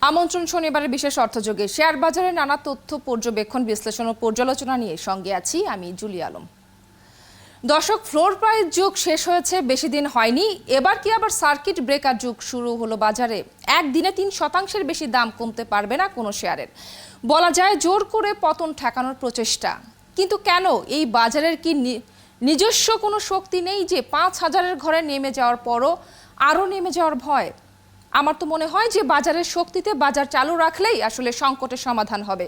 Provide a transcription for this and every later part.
আমন্ত্রণ শনিবারের বিশেষ অর্থযোগে শেয়ার বাজারে নানা তথ্য পর্যবেক্ষণ বিশ্লেষণ ও পর্যালোচনা নিয়ে সঙ্গে আছি আমি জুলি আলম। দর্শক, ফ্লোর প্রাইস যুগ শেষ হয়েছে, বেশি দিন হয়নি। এবার কি আবার সার্কিট ব্রেকার যুগ শুরু হলো বাজারে? একদিনে 3% বেশি দাম কমতে পারবে না কোনো শেয়ারের। বলা যায় জোর করে পতন ঠেকানোর প্রচেষ্টা। কিন্তু কেন? এই বাজারের কি নিজস্ব কোনো শক্তি নেই যে 5,000-এর ঘরে নেমে যাওয়ার পরও আরও নেমে যাওয়ার ভয়? আমার তো মনে হয় যে বাজারের শক্তিতে বাজার চালু রাখলেই আসলে সংকটের সমাধান হবে।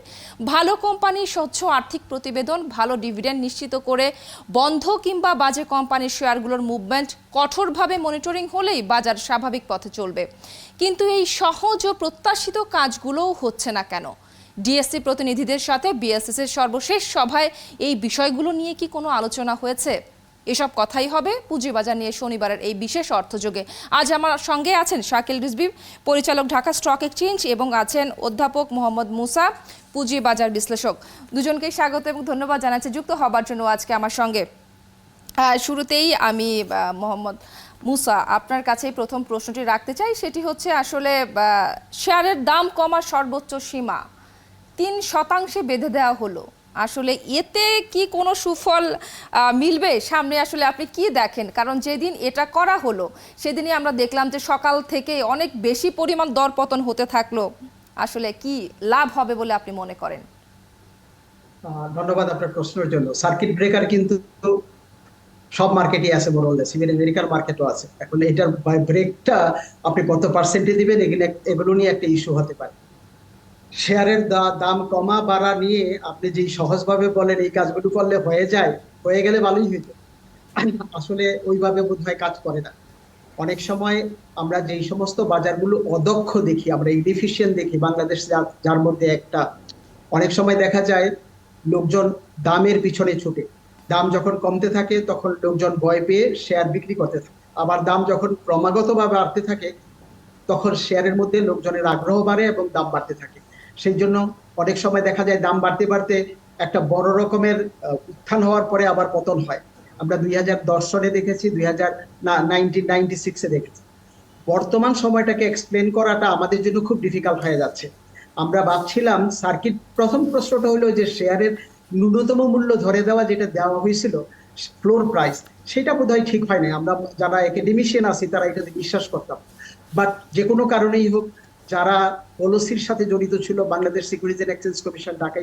ভালো কোম্পানি, স্বচ্ছ আর্থিক প্রতিবেদন, ভালো ডিভিডেন্ড নিশ্চিত করে বন্ধ কিংবা বাজে কোম্পানির শেয়ারগুলোর মুভমেন্ট কঠোরভাবে মনিটরিং হলেই বাজার স্বাভাবিক পথে চলবে। কিন্তু এই সহজ ও প্রত্যাশিত কাজগুলোও হচ্ছে না কেন? ডিএসসি প্রতিনিধিদের সাথে বিএসএস-এর সর্বশেষ সভায় এই বিষয়গুলো নিয়ে কি কোনো আলোচনা হয়েছে? এসব কথাই হবে পুঁজিবাজার নিয়ে শনিবারের এই বিশেষ অর্থযোগে। আজ আমার সঙ্গে আছেন শাকিল রিজভী, পরিচালক ঢাকা স্টক এক্সচেঞ্জ, এবং আছেন অধ্যাপক মোহাম্মদ মুসা, পুঁজিবাজার বিশ্লেষক। দুজনকেই স্বাগত এবং ধন্যবাদ জানাচ্ছি যুক্ত হবার জন্য আজকে আমার সঙ্গে। শুরুতেই আমি মোহাম্মদ মুসা, আপনার কাছেই প্রথম প্রশ্নটি রাখতে চাই। সেটি হচ্ছে আসলে শেয়ারের দাম কমার সর্বোচ্চ সীমা 3% বেঁধে দেওয়া হলো। আসলে এতে কি কোনো সুফল মিলবে সামনে? আসলে আপনি কি দেখেন? কারণ যেদিন এটা করা হলো সেদিনই আমরা দেখলাম যে সকাল থেকে অনেক বেশি পরিমাণ দরপতন হতে থাকলো। আসলে কি লাভ হবে বলে আপনি মনে করেন? ধন্যবাদ আপনার প্রশ্নের জন্য। সার্কিট ব্রেকার কিন্তু সব মার্কেটই আছে, মোরলেস ইভেন আমেরিকার মার্কেটও আছে। এখন এটার ব্রেকটা আপনি কত পার্সেন্টে দিবেন, এগুলো নিয়ে একটা ইস্যু হতে পারে। শেয়ারের দাম কমা বাড়া নিয়ে আপনি যেই সহজভাবে বলেন এই কাজগুলো করলে হয়ে যায়, হয়ে গেলে ভালোই হইতো। আসলে ওইভাবে বোধহয় কাজ করে না। অনেক সময় আমরা যেই সমস্ত বাজারগুলো অদক্ষ দেখি, আমরা ইনএফিশিয়েন্ট দেখি, বাংলাদেশ যার মধ্যে একটা, অনেক সময় দেখা যায় লোকজন দামের পিছনে ছুটে। দাম যখন কমতে থাকে তখন লোকজন ভয় পেয়ে শেয়ার বিক্রি করতে থাকে। আবার দাম যখন ক্রমাগতভাবে বাড়তে থাকে তখন শেয়ারের মধ্যে লোকজনের আগ্রহ বাড়ে এবং দাম বাড়তে থাকে। সেই জন্য অনেক সময় দেখা যায় দাম বাড়তে বাড়তে একটা বড় রকমের উত্থান হওয়ার পরে আবার পতন হয়। আমরা 2010 সনে দেখেছি, 1996-এ দেখেছি। বর্তমান সময়টাকে এক্সপ্লেন করাটা আমাদের জন্য খুব ডিফিকাল্ট হয়ে যাচ্ছে। আমরা ভাবছিলাম সার্কিট, প্রথম প্রশ্নটা হলো যে শেয়ারের ন্যূনতম মূল্য ধরে দেওয়া, যেটা দেওয়া হয়েছিল ফ্লোর প্রাইস, সেটা বোধহয় ঠিক হয় না। আমরা যারা একাডেমিশিয়ান আছি তারা এটাতে বিশ্বাস করতাম। বাট যে কোনো কারণেই হোক, যারা পলিসির সাথে জড়িত ছিল, Bangladesh securities and exchange commission, Dhaka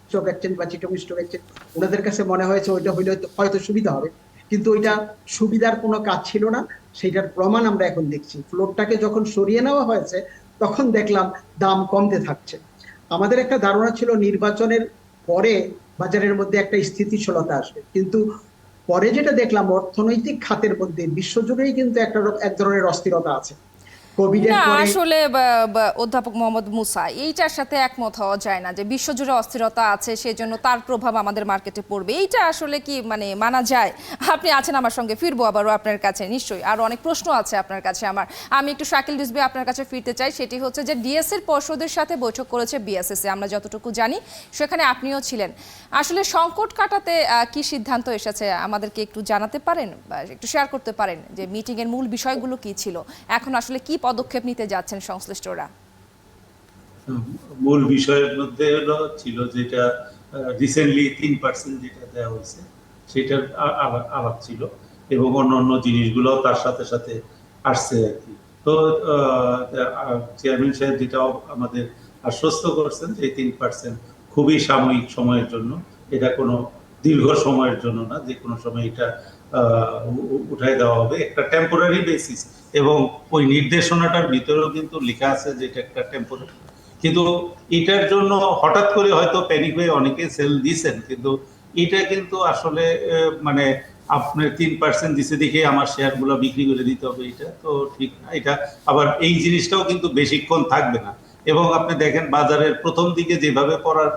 stock exchange বা চিটাগং স্টক এক্সচেঞ্জ, ওনাদের কাছে মনে হয়েছে ওইটা হইলে হয়তো সুবিধা হবে। কিন্তু ওইটা সুবিধার কোনো কাজ ছিল না। সেটার প্রমাণ আমরা এখন দেখছি। ফ্লোরটাকে যখন সরিয়ে নেওয়া হয়েছে তখন দেখলাম দাম কমতে থাকছে। আমাদের একটা ধারণা ছিল নির্বাচনের পরে বাজারের মধ্যে একটা স্থিতিশীলতা আসবে, কিন্তু পরে যেটা দেখলাম অর্থনৈতিক খাতের মধ্যে বিশ্বজুড়েই কিন্তু এক ধরনের অস্থিরতা আছে। কোভিডের না, পরে আসলে অধ্যাপক মোহাম্মদ মুসা, এইটার সাথে একমত হওয়া যায় না যে বিশ্বজুড়ে অস্থিরতা আছে সেজন্য তার প্রভাব আমাদের মার্কেটে পড়বে। এইটা আসলে কি মানা যায়? আপনি আছেন আমার সঙ্গে, ফিরবো আবারও আপনার কাছে, নিশ্চয়ই আরও অনেক প্রশ্ন আছে আপনার কাছে আমার। আমি একটু শাকিল রিজভী আপনার কাছে ফিরতে চাই। সেটি হচ্ছে যে ডিএসসির পর্ষদের সাথে বৈঠক করেছে বিএসএসসি, আমরা যতটুকু জানি সেখানে আপনিও ছিলেন। আসলে সংকট কাটাতে কি সিদ্ধান্ত এসেছে আমাদেরকে একটু জানাতে পারেন বা একটু শেয়ার করতে পারেন যে মিটিংয়ের মূল বিষয়গুলো কি ছিল, এখন আসলে কি পদক্ষেপ নিতে যাচ্ছেন সংশ্লিষ্টরা? মূল বিষয়ের মধ্যে ছিল যেটা রিসেন্টলি 3% যেটা দেওয়া হয়েছে সেটার আলাপ ছিল, এবং অন্য জিনিসগুলো তার সাথে সাথে আসছে আর কি। তো চেয়ারম্যান সাহেব যেটা আমাদের আশ্বস্ত করছেন যে 3% খুবই সাময়িক সময়ের জন্য, এটা কোনো দীর্ঘ সময়ের জন্য না, যে কোনো সময় এটা উঠাই দেওয়া হবে, একটা টেম্পোরারি বেসিস। এবং ওই নির্দেশনাটার ভিতরেও কিন্তু লেখা আছে যে এটা একটা টেম্পোরারি। কিন্তু এটার জন্য হঠাৎ করে হয়তো প্যানিক হয়ে অনেকে সেল দিয়েছেন, কিন্তু এটা কিন্তু আসলে মানে আপনার 3% দিছে দেখে আমার শেয়ারগুলো বিক্রি করে দিতে হবে, এটা তো ঠিক না। এটা আবার এই জিনিসটাও কিন্তু বেশিক্ষণ থাকবে না। এবং আপনি দেখেন বাজারের প্রথম দিকে যেভাবে পড়ার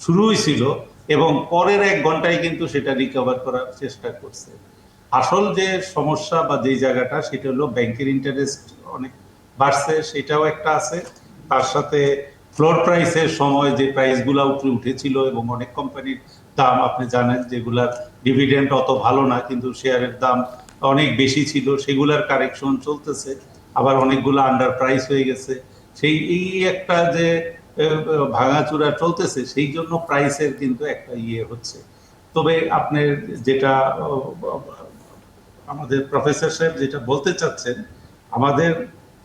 শুরু হয়েছিল এবং পরের 1 ঘন্টায় কিন্তু সেটা রিকভার করার চেষ্টা করছে। আসল যে সমস্যা বা যে জায়গাটা, সেটা হলো ব্যাংকের ইন্টারেস্ট অনেক বাড়ছে, সেটাও একটা আছে। তার সাথে ফ্লোর প্রাইসের সময় যে প্রাইসগুলো উপরে উঠেছিল এবং অনেক কোম্পানির দাম আপনি জানেন যেগুলার ডিভিডেন্ড অত ভালো না কিন্তু শেয়ারের দাম অনেক বেশি ছিল, সেগুলার কারেকশন চলতেছে। আবার অনেকগুলো আন্ডার প্রাইস হয়ে গেছে, সেই এই একটা যে ভাঙাচুরা চলতেছে, সেই জন্য প্রাইসের কিন্তু একটা হচ্ছে। তবে আপনার যেটা আমাদের প্রফেসর সাহেব যেটা বলতে চাচ্ছেন, আমাদের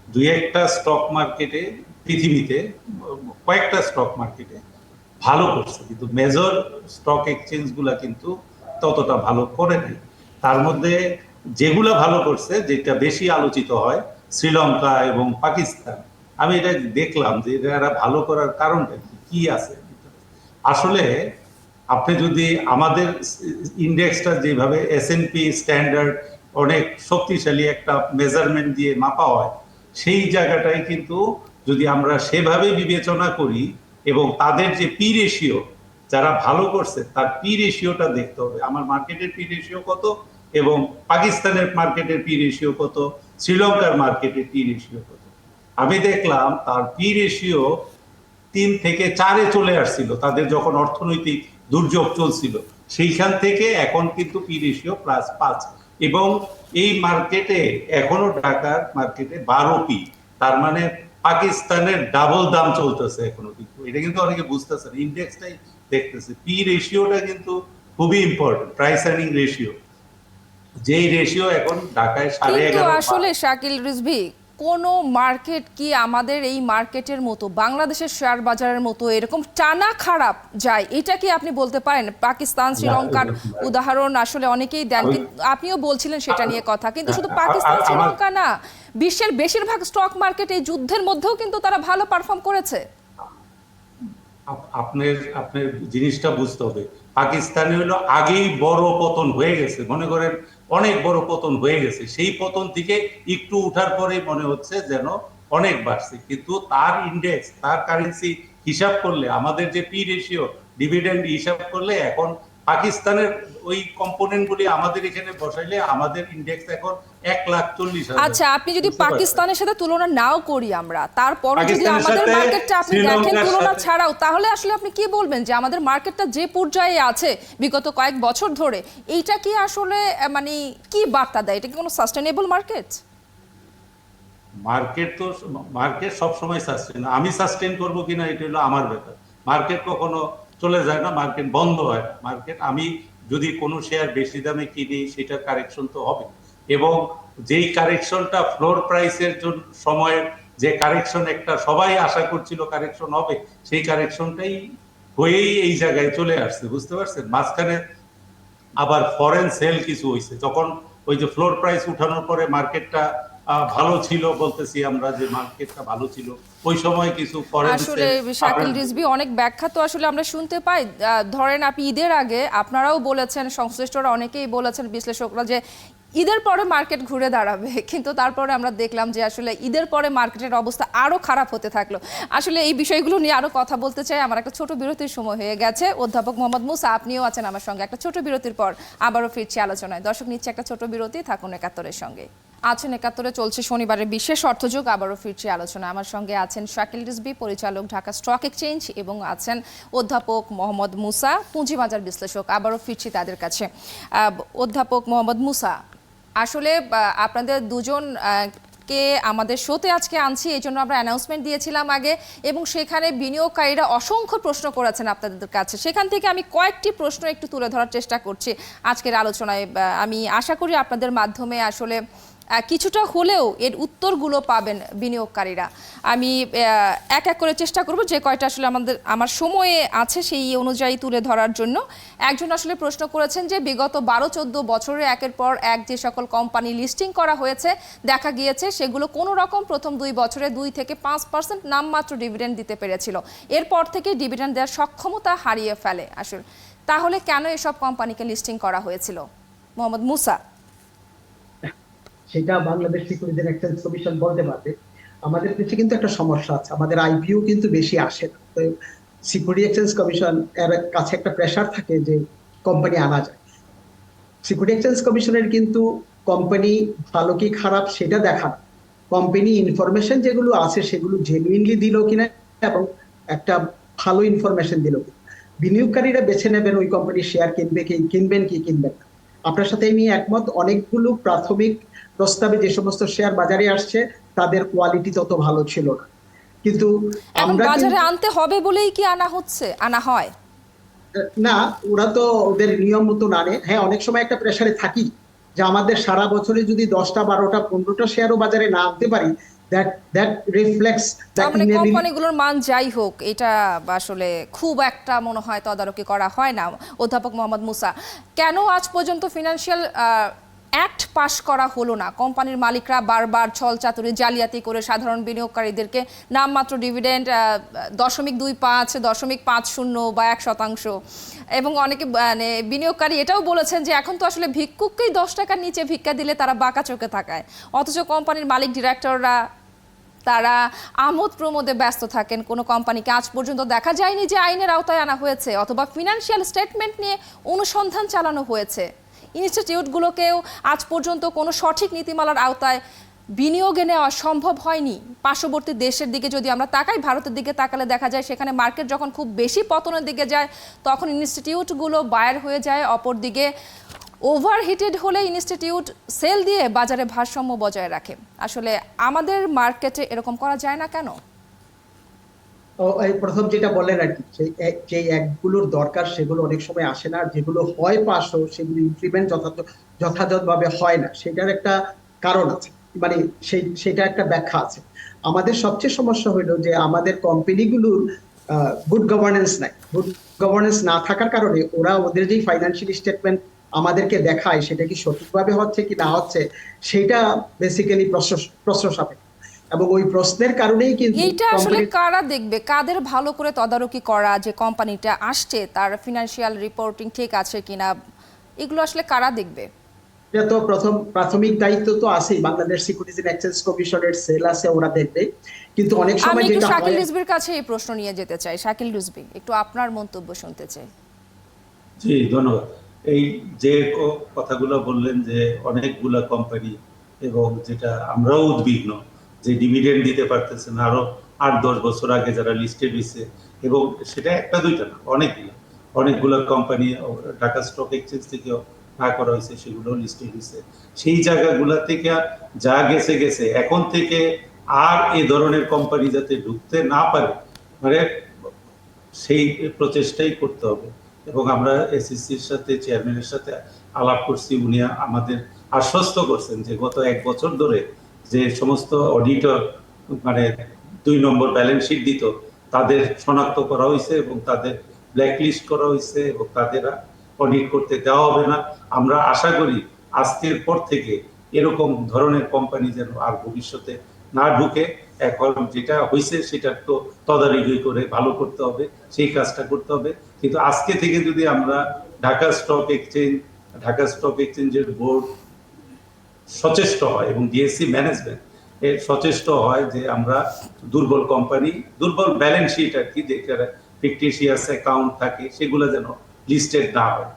দুই একটা স্টক মার্কেটে পৃথিবীতে কয়েকটা স্টক মার্কেটে ভালো করছে, কিন্তু মেজর স্টক এক্সচেঞ্জ গুলা কিন্তু ততটা ভালো করে নাই। তার মধ্যে যেগুলা ভালো করছে, যেটা বেশি আলোচিত হয়, শ্রীলঙ্কা এবং পাকিস্তান। আমি এটা দেখলাম যে এরা ভালো করার কারণটা কি আছে। আসলে আপনি যদি আমাদের ইন্ডেক্সটা যেভাবে S&P স্ট্যান্ডার্ড অনেক শক্তিশালী একটা মেজারমেন্ট দিয়ে মাপা হয়, সেই জায়গাটাই কিন্তু যদি আমরা সেভাবে বিবেচনা করি এবং তাদের যে পি রেশিও, যারা ভালো করছে তার পি রেশিওটা দেখতে হবে। আমার মার্কেটের পি রেশিও কত এবং পাকিস্তানের মার্কেটের পি রেশিও কত, শ্রীলঙ্কার মার্কেটের পি রেশিও কত। আমি দেখলাম তার পি রেশিও 3 থেকে 4-এ চলে আসছিল তাদের যখন অর্থনৈতিক দুর্যোগ চলছিল। সেইখান থেকে এখন কিন্তু পি রেশিও +5, এবং এই মার্কেটে এখনো ঢাকার মার্কেটে 12 পি, তার মানে পাকিস্তানের ডাবল দাম চলতেছে এখনো। কিন্তু এটা কিন্তু অনেকে বুঝতেছে না, ইন্ডেক্সটাই দেখতেছে। পি রেশিওটা কিন্তু খুবই ইম্পর্টেন্ট, প্রাইস আর্নিং রেশিও, যেই রেশিও এখন ঢাকায় 11.5। কিন্তু আসলে শাকিল রিজভী, কোন মার্কেট কি আমাদের এই মার্কেটের মতো, বাংলাদেশের শেয়ার বাজারের মতো এরকম টানা খারাপ যায়? এটা কি আপনি বলতে পারেন? পাকিস্তান, শ্রীলঙ্কার উদাহরণ আসলে অনেকেই দেন, কিন্তু আপনিও বলছিলেন সেটা নিয়ে কথা। কিন্তু শুধু পাকিস্তান শ্রীলঙ্কা না, বিশ্বের বেশিরভাগ স্টক মার্কেট এই যুদ্ধের মধ্যেও কিন্তু তারা ভালো পারফর্ম করেছে। আপনার আপনার জিনিসটা বুঝতে হবে, পাকিস্তানে হলো আগেই বড় পতন হয়ে গেছে, মনে করেন অনেক বড় পতন হয়ে গেছে। সেই পতন থেকে একটু উঠার পরে মনে হচ্ছে যেন অনেক বাড়ছে, কিন্তু তার ইন্ডেক্স, তার কারেন্সি হিসাব করলে, আমাদের যে পি রেশিও, ডিভিডেন্ড হিসাব করলে, এখন পাকিস্তানের ওই কম্পোনেন্ট গুলি আমাদের এখানে বসাইলে আমাদের ইন্ডেক্স এখন 1,40,000। আচ্ছা, আপনি যদি পাকিস্তানের সাথে তুলনা নাও করি আমরা, তারপরও যদি আমাদের মার্কেটটা আপনি দেখেন তুলনা ছাড়াও, তাহলে আসলে আপনি কি বলবেন যে আমাদের মার্কেটটা যে পর্যায়ে আছে বিগত কয়েক বছর ধরে, এইটা কি আসলে মানে কি বার্তা দেয়? এটা কি কোনো সাস্টেনেবল মার্কেট? মার্কেট সবসময় সাস্টেন, আমি সাস্টেন করবো কিনা এটা হলো আমার ব্যাপার। মার্কেট কখনো চলে যায় না, মার্কেট বন্ধ হয় না। মার্কেট, আমি যদি কোনো শেয়ার বেশি দামে কিনি, সেটা কারেকশন তো হবে, এবং যেই কারেকশনটা ফ্লোর প্রাইসের জন্য সময়ের যে কারেকশন একটা সবাই আশা করছিল কারেকশন হবে, সেই কারেকশনটাই হয়েই এই জায়গায় চলে আসছে, বুঝতে পারছেন? মাঝখানে আবার ফরেন সেল কিছু হয়েছে, যখন ওই যে ফ্লোর প্রাইস উঠানোর পরে মার্কেটটা ভালো ছিল, বলতেছি আমরা যে মার্কেটটা ভালো ছিল, ওই সময় কিছু ফরেন আসলে শাকিল রিজভী, অনেক ব্যাখ্যা তো আসলে আমরা শুনতে পাই। ধরেন আপনি ঈদের আগে আপনারাও বলেছেন, সংশ্লিষ্টরা অনেকেই বলেছেন, বিশ্লেষকরা, যে ঈদের পরে মার্কেট ঘুরে দাঁড়াবে, কিন্তু তারপরে আমরা দেখলাম যে আসলে ঈদের পরে মার্কেটের অবস্থা আরো খারাপ হতে থাকলো। আসলে এই বিষয়গুলো নিয়ে আরো কথা বলতে চাই। আমার একটা ছোট বিরতির সময় হয়ে গেছে। অধ্যাপক মোহাম্মদ মুসা, আপনিও আছেন আমার সঙ্গে। একটা ছোট বিরতির পর আবারও ফিরছি আলোচনায়। দর্শক, নিচ্ছে একটা ছোট বিরতি, থাকুন একাত্তরের সঙ্গে। আছেন একাত্তরে, চলছে শনিবারের বিশেষ অর্থযোগ। আবারও ফিরছি আলোচনা। আমার সঙ্গে আছেন শাকিল রিজভী, পরিচালক ঢাকা স্টক এক্সচেঞ্জ, এবং আছেন অধ্যাপক মোহাম্মদ মুসা, পুঁজিবাজার বিশ্লেষক। আবারও ফিরছি তাদের কাছে। অধ্যাপক মোহাম্মদ মুসা, আসলে আপনাদের দুজন কে আমাদের শোতে আজকে আনছি, এই জন্য আমরা অ্যানাউন্সমেন্ট দিয়েছিলাম আগে, এবং সেখানে বিনিয়োগকারীরা অসংখ্য প্রশ্ন করেছেন আপনাদের কাছে। সেখান থেকে আমি কয়েকটি প্রশ্ন একটু তুলে ধরার চেষ্টা করছি আজকের আলোচনায়। আমি আশা করি আপনাদের মাধ্যমে আসলে কিছুটা হলেও এর উত্তরগুলো পাবেন বিনিয়োগকারীরা। আমি এক এক করে চেষ্টা করব যে কয়টা আসলে আমার সময়ে আছে সেই অনুযায়ী তুলে ধরার জন্য। একজন আসলে প্রশ্ন করেছেন যে বিগত 12-14 বছরে একের পর এক যে সকল কোম্পানি লিস্টিং করা হয়েছে, দেখা গিয়েছে সেগুলো কোনো রকম প্রথম 2 বছরে 2 থেকে 5% নামমাত্র ডিভিডেন্ড দিতে পেরেছিল। এরপর থেকে ডিভিডেন্ড দেওয়ার সক্ষমতা হারিয়ে ফেলে। আসলে তাহলে কেন এসব কোম্পানিকে লিস্টিং করা হয়েছিল? মোহাম্মদ মুসা। সেটা বাংলাদেশ সিকিউরিটিজ এক্সচেঞ্জ কমিশন বলতে পারবে। আমাদের দেশে কিন্তু একটা সমস্যা আছে, আমাদের আইপিও কিন্তু বেশি আসে না। তো সিকিউরিটি এক্সচেঞ্জ কমিশন এর কাছে একটা প্রেসার থাকে যে কোম্পানি আনা যায়। সিকিউরিটি এক্সচেঞ্জ কমিশনের কিন্তু কোম্পানি ভালো কি খারাপ সেটা দেখা, কোম্পানি ইনফরমেশন যেগুলো আছে সেগুলো জেনুইনলি দিল কিনা এবং একটা ভালো ইনফরমেশন দিল কিনা, বিনিয়োগকারীরা বেছে নেবেন ওই কোম্পানির শেয়ার কিনবেন কি কিনবেন না। আপনার সাথে আমি একমত, অনেকগুলো প্রাথমিক প্রস্তাবে যে সমস্ত শেয়ার বাজারে আসছে তাদের কোয়ালিটি তত ভালো ছিল না। কিন্তু এখন আমরা বাজারে আনতে হবে বলেই কি আনা হয়? না, ওরা তো ওদের নিয়ম মতো আনে। হ্যাঁ, অনেক সময় একটা প্রেসারে থাকি যে আমাদের সারা বছরে যদি 10টা 12টা 15টা শেয়ারও বাজারে না আনতে পারি, দ্যাট রিফ্লেক্টস তার মানে কোম্পানিগুলোর মান যাই হোক, এটা আসলে খুব একটা মনে হয় তদারকি করা হয় না। অধ্যাপক মোহাম্মদ মুসা, কেন আজ পর্যন্ত ফিনান্সিয়াল অ্যাক্ট পাশ করা হলো না? কোম্পানির মালিকরা বারবার ছল চাতুরি জালিয়াতি করে সাধারণ বিনিয়োগকারীদেরকে নামমাত্র ডিভিডেন্ড 0.25, 0.50 বা 1% এবং অনেকে মানে বিনিয়োগকারী এটাও বলেছেন যে এখন তো আসলে ভিক্ষুককেই 10 টাকার নিচে ভিক্ষা দিলে তারা বাঁকা চোখে তাকায়, অথচ কোম্পানির মালিক ডিরেক্টররা তারা আমোদ প্রমোদে ব্যস্ত থাকেন। কোনো কোম্পানিকে আজ পর্যন্ত দেখা যায়নি যে আইনের আওতায় আনা হয়েছে অথবা ফিনান্সিয়াল স্টেটমেন্ট নিয়ে অনুসন্ধান চালানো হয়েছে। ইনস্টিটিউটগুলোকেও আজ পর্যন্ত কোনো সঠিক নীতিমালার আওতায় বিনিয়োগে নেওয়া সম্ভব হয়নি। পার্শ্ববর্তী দেশের দিকে যদি আমরা তাকাই, ভারতের দিকে তাকালে দেখা যায় সেখানে মার্কেট যখন খুব বেশি পতনের দিকে যায় তখন ইনস্টিটিউটগুলো বায়ার হয়ে যায়, অপরদিকে ওভারহিটেড হলে ইনস্টিটিউট সেল দিয়ে বাজারে ভারসাম্য বজায় রাখে। আসলে আমাদের মার্কেটে এরকম করা যায় না কেন? এই প্রথম যেটা বললেন আর কি, যে অ্যাক্টগুলোর দরকার সেগুলো অনেক সময় আসে না, আর যেগুলো হয় পাশও সেগুলো ইমপ্লিমেন্ট যথাযথভাবে হয় না। সেটার একটা কারণ আছে, মানে সেটা একটা ব্যাখ্যা আছে। আমাদের সবচেয়ে সমস্যা হইলো যে আমাদের কোম্পানিগুলোর গুড গভর্নেন্স নাই। গুড গভর্নেন্স না থাকার কারণে ওরা ওদের যেই ফাইন্যান্সিয়াল স্টেটমেন্ট আমাদেরকে দেখায় সেটা কি সঠিকভাবে হচ্ছে কি না হচ্ছে সেটা বেসিক্যালি প্রশ্ন সাপেক্ষ, এবং ওই প্রশ্নের কারণেই কিন্তু এইটা আসলে কারা দেখবে? কাদের ভালো করে তদারকি করা যে কোম্পানিটা আসছে তার ফিনান্সিয়াল রিপোর্টিং ঠিক আছে কিনা, এগুলো আসলে কারা দেখবে? এটা তো প্রাথমিক দায়িত্ব তো আছেই, বাংলাদেশ সিকিউরিটিজ এন্ড এক্সচেঞ্জ কমিশনের সেল আছে, ওরা দেখবে। কিন্তু অনেক আমি সময় একটু যেটা শাকিল হয়, রিজভির কাছে এই প্রশ্ন নিয়ে যেতে চাই। শাকিল রিজভি, একটু আপনার মন্তব্য শুনতে চাই। জি, ধন্যবাদ। এই যে কথাগুলো বললেন যে অনেকগুলা কোম্পানি, এবং যেটা আমরাও উদ্বিগ্ন যে ডিভিডেন্ড দিতে পারতেছে না, আরো 8-10 বছর আগে যারা লিস্টেড হয়েছে, এবং সেটা একটা দুইটা না, অনেকগুলা কোম্পানি ঢাকা স্টক এক্সচেঞ্জ থেকেও না করা হয়েছে, সেগুলো লিস্টেড হয়েছে। সেই জায়গাগুলা থেকে যা গেছে এখন থেকে আর এই ধরনের কোম্পানি যাতে ঢুকতে না পারে, মানে সেই প্রচেষ্টাই করতে হবে। এবং আমরা এসএসসির সাথে, চেয়ারম্যানের সাথে আলাপ করছি, উনি আমাদের আশ্বস্ত করছেন যে গত 1 বছর ধরে যে সমস্ত অডিটর মানে 2 নম্বর ব্যালেন্স শিট দিত তাদের শনাক্ত করা হয়েছে এবং তাদের ব্ল্যাকলিস্ট করা হয়েছে এবং তাদের অডিট করতে দেওয়া হবে না। আমরা আশা করি আজকের পর থেকে এরকম ধরনের কোম্পানি যেন আর ভবিষ্যতে না ঢুকে। এখন যেটা হয়েছে সেটা তো তদারকি করে ভালো করতে হবে, সেই কাজটা করতে হবে। কিন্তু আজকে থেকে যদি আমরা ঢাকা স্টক এক্সচেঞ্জের বোর্ড সচেষ্ট হয় এবং ডিএসসি ম্যানেজমেন্ট এর সচেষ্ট হয় যে আমরা দুর্বল কোম্পানি, দুর্বল ব্যালেন্স শিট আর কি, যেটা ফিকটিশিয়াস অ্যাকাউন্ট থাকে, সেগুলো যেন লিস্টেড না হয়।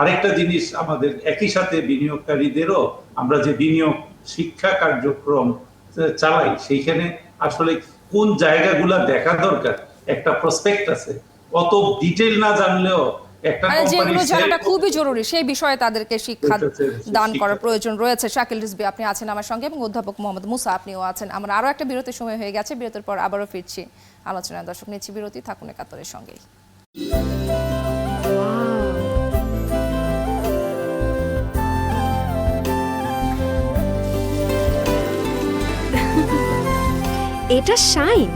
আরেকটা জিনিস, আমাদের একই সাথে বিনিয়োগকারীদেরও আমরা যে বিনিয়োগ শিক্ষা কার্যক্রম চালাই, সেইখানে আসলে কোন জায়গাগুলো দেখা দরকার, একটা প্রসপেক্ট আছে, অত ডিটেল না জানলেও একটা যেগুলো জানাটা খুবই জরুরি, সেই বিষয়ে তাদেরকে শিক্ষা দান করার প্রয়োজন রয়েছে। শাকিল রিজভি, আপনি আছেন আমার সঙ্গে, এবং অধ্যাপক মোহাম্মদ মুসা, আপনিও আছেন। আমরা আরো একটা বিরতির সময় হয়ে গেছে, বিরতির পর আবারও ফিরছি আলোচনায়। দর্শক, নিচ্ছি বিরতি, থাকুন একাত্তরের সঙ্গেই। এটা shine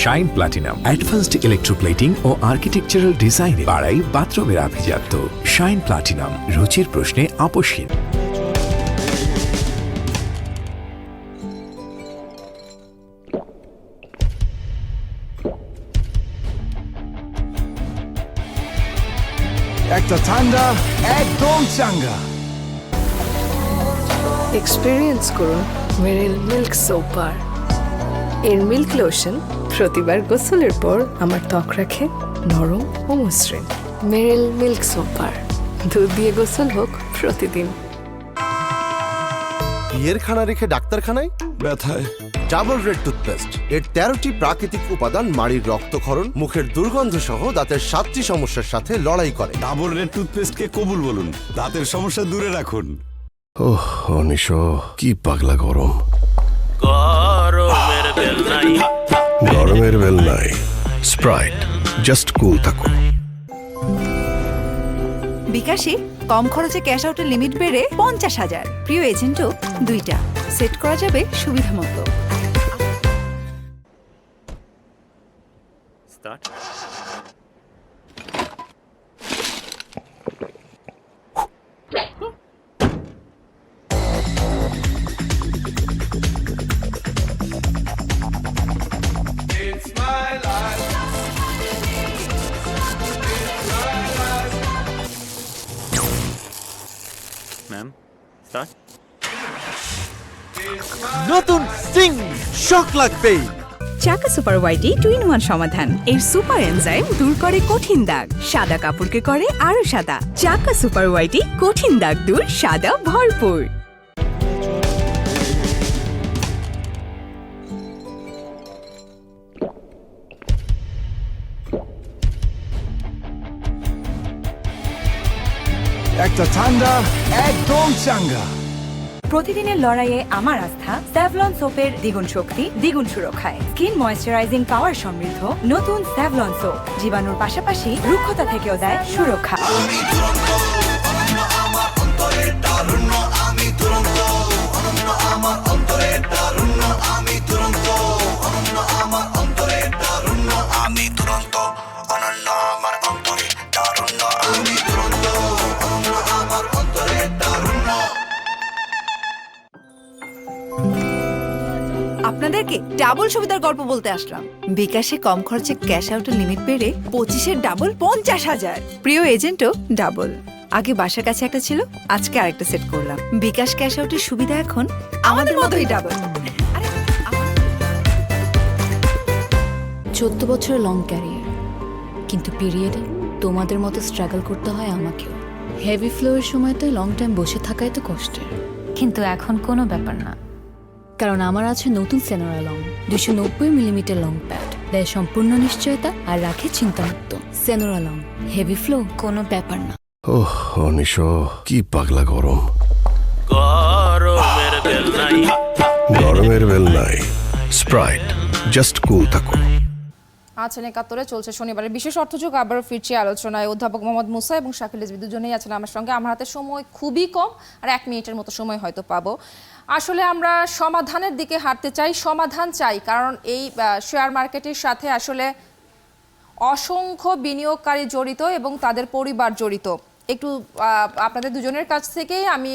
shine platinum advanced electroplating ও আর্কিটেকচারাল ডিজাইনে বাড়াই বাথরুমের আভিজাত্য। শাইন প্লাটিনাম, রুচির প্রশ্নে আপোষহীন। একটা ঠান্ডা একদম চাঙ্গা। এক্সপেরিয়েন্স করুন মেরিল মিল্ক সোপার। এর মিল্ক লোশন প্রতিবার গোসলের পর আমার ত্বক রাখে নরম ও মসৃণ। মেরিল মিল্ক সোপার, দুধ দিয়ে গোসল হোক প্রতিদিন। বিয়ের খানা রেখে ডাক্তারখানায় ব্যথায় ডাবল রেড টুথপেস্ট। এর 13টি প্রাকৃতিক উপাদান মাড়ির রক্তক্ষরণ, মুখের দুর্গন্ধ সহ দাঁতের 7টি সমস্যার সাথে লড়াই করে। ডাবল রেড টুথপেস্টকে কবুল বলুন, দাঁতের সমস্যা দূরে রাখুন। ওহ অনিশো, কি পাগলা গরম। গরমের বেল নাই গরমের বেল নাই, স্প্রাইট জাস্ট কুল থাকো। বিকাশে কম খরচে ক্যাশ আউটের লিমিট বেড়ে 50,000। প্রিয় এজেন্টও 2টা সেট করা যাবে সুবিধা মতো। Ma'am start. নতুন স্টিং শক লাগবেই। চাকা সুপার ওয়াইটি 2-in-1 সমাধান। এর সুপার এনজাইম দূর করে কঠিন দাগ, সাদা কাপড়কে করে আরো সাদা। চাকা সুপার ওয়াইটি কঠিন দাগ দূর, সাদা ভরপুর। একটা ঠান্ডা একদম চাঙ্গা। প্রতিদিনের লড়াইয়ে আমার আস্থা স্যাভলন সোপের দ্বিগুণ শক্তি, দ্বিগুণ সুরক্ষায়। স্কিন ময়েশ্চারাইজিং পাওয়ার সমৃদ্ধ নতুন স্যাভলন সোপ জীবাণুর পাশাপাশি রুক্ষতা থেকেও দেয় সুরক্ষা। আপনাদেরকে ডাবল সুবিধার গল্প বলতে আসলাম। বিকাশে কম খরচে ক্যাশ আউটের লিমিট বেড়ে 25-এর ডাবল 50,000। প্রিয় এজেন্টও ডাবল। আগে বাসার কাছে একটা ছিল, আজকে আরেকটা সেট করলাম। বিকাশ ক্যাশ আউটের সুবিধা এখন আমাদের মতোই ডাবল। 14 বছরের লং ক্যারিয়ার, কিন্তু পিরিয়ডে তোমাদের মতো স্ট্রাগল করতে হয় আমাকেও। হেভি ফ্লোয়ের সময় তো লং টাইম বসে থাকাই তো কষ্টের, কিন্তু এখন কোনো ব্যাপার না, কারণ আমার আছে নতুন Senora long 290 millimetre long pad, দেয় সম্পূর্ণ নিশ্চয়তা আর রাখে চিন্তামুক্ত। সেনোরা লং হেভি ফ্লো কোনো ব্যাপার না। ওহ অনিশ, কি পাগলা গরম। গরমের বেল নাই, স্প্রাইট জাস্ট কুল থাকো। আছেন একাত্তরে চলছে শনিবারের বিশেষ অর্থযোগ। আবারও ফিরছি আলোচনায়। অধ্যাপক মোহাম্মদ মুসা এবং শাকিল রিজভী দুজনেই আছেন আমার সঙ্গে। আমার হাতে সময় খুবই কম, আর 1 মিনিটের মতো সময় হয়তো পাবো। আসলে আমরা সমাধানের দিকে হাঁটতে চাই, সমাধান চাই, কারণ এই শেয়ার মার্কেটের সাথে আসলে অসংখ্য বিনিয়োগকারী জড়িত এবং তাদের পরিবার জড়িত। একটু আপনাদের দুজনের কাছ থেকেই আমি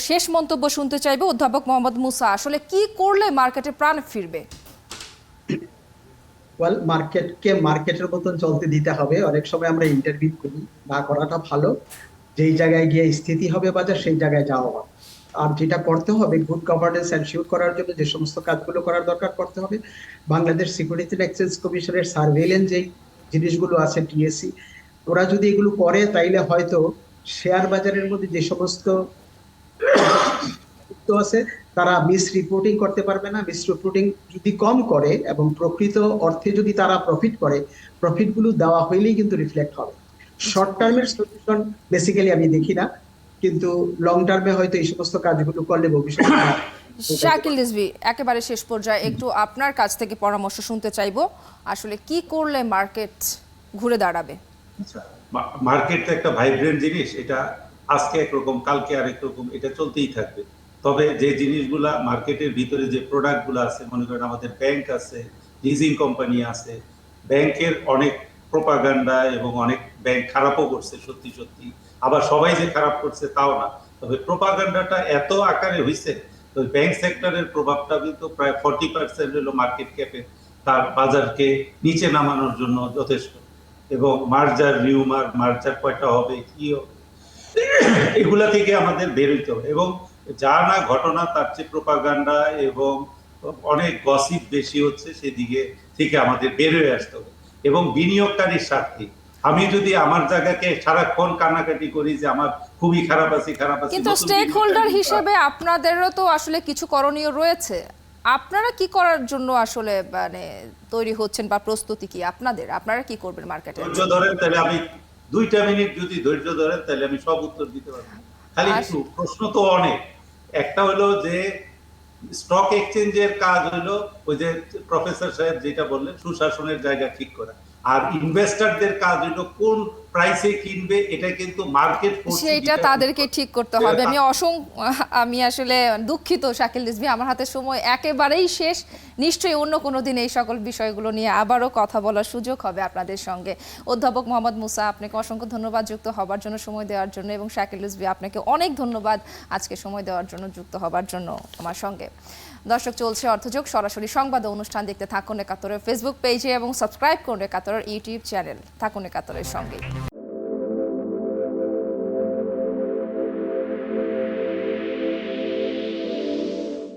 শেষ মন্তব্য শুনতে চাইবো। অধ্যাপক মোহাম্মদ মুসা, আসলে কি করলে মার্কেটে প্রাণ ফিরবে? ওয়েল, মার্কেটকে মার্কেটের মতন চলতে দিতে হবে। অনেক সময় আমরা ইন্টারভিউ করি, না করাটা ভালো। যেই জায়গায় গিয়ে স্থিতি হবে বাজার, সেই জায়গায় যাওয়া হবে। আর যেটা করতে হবে, গুড গভর্নেন্স এনশিওর করার জন্য যে সমস্ত কাজগুলো করার দরকার করতে হবে। বাংলাদেশ সিকিউরিটি অ্যান্ড এক্সচেঞ্জ কমিশনের সার্ভেইলেন্স যেই জিনিসগুলো আছে, টিএসসি, ওরা যদি এগুলো করে তাইলে হয়তো শেয়ার বাজারের মধ্যে যে সমস্ত আছে তারা মিস রিপোর্টিং করতে পারবে না। মিস রিপোর্টিং যদি কম করে এবং প্রকৃত অর্থে যদি তারা প্রফিট করে, প্রফিটগুলো দেওয়া হইলেই কিন্তু রিফ্লেক্ট হবে। শর্ট টার্মের সলিউশন বেসিক্যালি আমি দেখি না, কিন্তু লং টার্মে হয়তো এই সমস্ত কাজগুলো করলে ভবিষ্যতে। শাকিল রিজভী, একেবারে শেষ পর্যায়ে একটু আপনার কাছ থেকে পরামর্শ শুনতে চাইবো, আসলে কি করলে মার্কেট ঘুরে দাঁড়াবে? মার্কেট তো একটা ভাইব্রেন্ট জিনিস, এটা আজকে একরকম কালকে আরেক রকম, এটা চলতেই থাকবে। তবে যে জিনিসগুলা মার্কেটের ভিতরে যে প্রোডাক্টগুলো আছে, মনে করেন আমাদের ব্যাংক আছে, লিজিং কোম্পানি আছে, ব্যাংকের অনেক প্রোপাগান্ডা এবং অনেক ব্যাংক খারাপও করছে সত্যি সত্যি, আবার সবাই যে খারাপ করছে তাও না। তবে প্রোপাগান্ডাটা এত আকারে হয়েছে, তো ব্যাংক সেক্টরের প্রভাবটা কিন্তু প্রায় 40% হলো মার্কেট ক্যাপে, তার বাজারকে নিচে নামানোর জন্য যথেষ্ট। এবং মার্জার, রিউমার, মার্জার কয়টা হবে, কি হবে, এগুলা থেকে আমাদের বেরোতে হবে। এবং যা না ঘটনা তার চেয়ে প্রোপাগান্ডা এবং অনেক গসিপ বেশি হচ্ছে, সেদিকে থেকে আমাদের বের হয়ে আসতে হবে। এবং বিনিয়োগকারীর স্বার্থে আমি যদি আমার জায়গাকে সারাক্ষণ কান্নাকাটি করি যে আমার খুবই খারাপ আছে, কিন্তু স্টেক হোল্ডার হিসেবে আপনাদেরও তো আসলে কিছু করণীয় রয়েছে। আপনারা কি করার জন্য আসলে মানে তৈরি হচ্ছেন বা প্রস্তুতি কি আপনাদের? আপনারা কি করবেন মার্কেটে? ধৈর্য ধরেন, তাহলে আমি 2টা মিনিট যদি ধৈর্য ধরেন তাহলে আমি সব উত্তর দিতে পারবো। খালি একটু প্রশ্ন তো অনেক। একটা হলো যে স্টক এক্সচেঞ্জের কাজ হলো ওই যে প্রফেসর সাহেব যেটা বললেন, সুশাসনের জায়গা ঠিক করা। আর ইনভেস্টরদের কাজ হলো কোন প্রাইসে কিনবে, এটা কিন্তু মার্কেট সেটা তাদেরকে ঠিক করতে হবে। আমি আসলে দুঃখিত শাকিল রিজভী, আমার হাতে সময় একেবারেই শেষ। নিশ্চয়ই অন্য কোনো দিন এই সকল বিষয়গুলো নিয়ে আবারও কথা বলার সুযোগ হবে আপনাদের সঙ্গে। অধ্যাপক মোহাম্মদ মুসা, আপনাকে অসংখ্য ধন্যবাদ যুক্ত হবার জন্য, সময় দেওয়ার জন্য, এবং শাকিল রিজভী আপনাকে অনেক ধন্যবাদ আজকে সময় দেওয়ার জন্য, যুক্ত হবার জন্য আমার সঙ্গে। দর্শক, চলছে অর্থযোগ সরাসরি সংবাদ অনুষ্ঠান। দেখতে থাকুন একাত্তরের ফেসবুক পেজে এবং সাবস্ক্রাইব করুন একাত্তরের ইউটিউব চ্যানেল। থাকুন একাত্তরের সঙ্গে।